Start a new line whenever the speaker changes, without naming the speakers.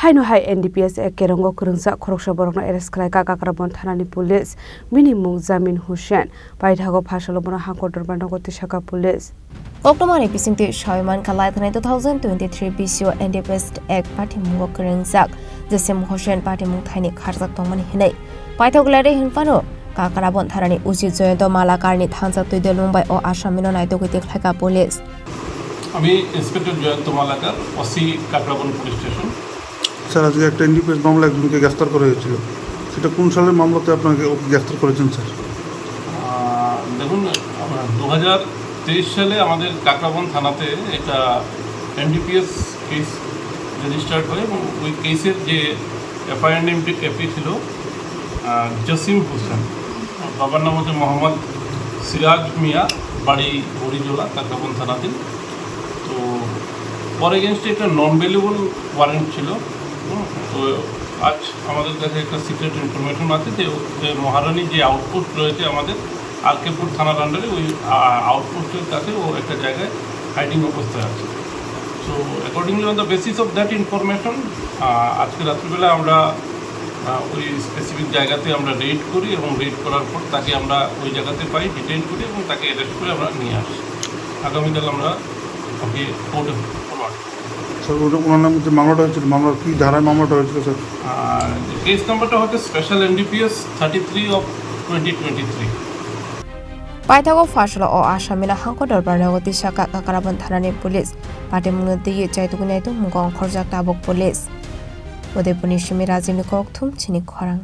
Haino hai NDPS Kerengo Kwrangjak Khoroksa Borokno arrest Khlaikha Kakraban Thanani police Bini Mung Jasim Hossain Paithango Phasalo Bono Hangkhor Dorbar Nogo Tisakha police
October episode Hossain Khlaikha 2023 BCO NDPS Act Party Mung Kwrangjak Jasim Hossain Party Mung Thaini Kharjak Tongmani Hinai Paithango Lare Hinfano Kakraban Thanani Uji Joyento Malakarni Thangjak Tuide Mumbai o Asamino Naito Giti Khlaikha police
আমি inspector Jayanta Malakar OC Kakraban police station.
Sir আজকে একটা NDPS মামলা একজনকে গ্রেফতার করা হয়েছিল, সেটা কোন সালের মামলাতে আপনাকে গ্রেফতার করেছেন স্যার?
দেখুন 2023 সালে আমাদের কাকরাবন থানাতে একটা এনডিপিএস কেস রেজিস্টার্ড হয় এবং ওই কেসের যে এফআইআর এপি ছিল জাসিম হোসেন, বাবার নাম হচ্ছে মোহাম্মদ সিরাজ মিয়া, বাড়ি হরিজোলা, কাকরাবন থানাতে। তো পরে এগেনস্টে একটা নন ভ্যালুয়েবল ওয়ারেন্ট ছিল। তো আজ আমাদের কাছে একটা সিক্রেট ইনফরমেশন আছে যে মহারানী যে আউটপোস্ট রয়েছে আমাদের আরকেপুর থানার আন্ডারে, ওই আউটপোস্টের কাছে ও একটা জায়গায় হাইডিং অবস্থায় আছে। So accordingly on the basis of that information আজকে রাত্রিবেলা আমরা ওই স্পেসিফিক জায়গাতে আমরা রেড করি এবং রেড করার পর তাকে আমরা ওই জায়গাতে পাই, ডিটেইন করি এবং তাকে অ্যারেস্ট করে আমরা নিয়ে আসি। আগামীকাল আমরা ওকে কোর্টে ফরওয়ার্ড।
স্যার ওনার নামে যে মামলাটা হয়েছিল, মামলার কী ধারায় মামলাটা হয়েছিল স্যার?
কেস নাম্বারটা হচ্ছে special NDPS 33/2023।
Paithango Phasalo o Asamino Hangkhor Dorbar Nogo Tisakha Kakraban Thanani police Party Mung Diye Jaitukuni Mung Khorjak Tabok police Udepuni Shimi Rajini Kokthum Chini Khorang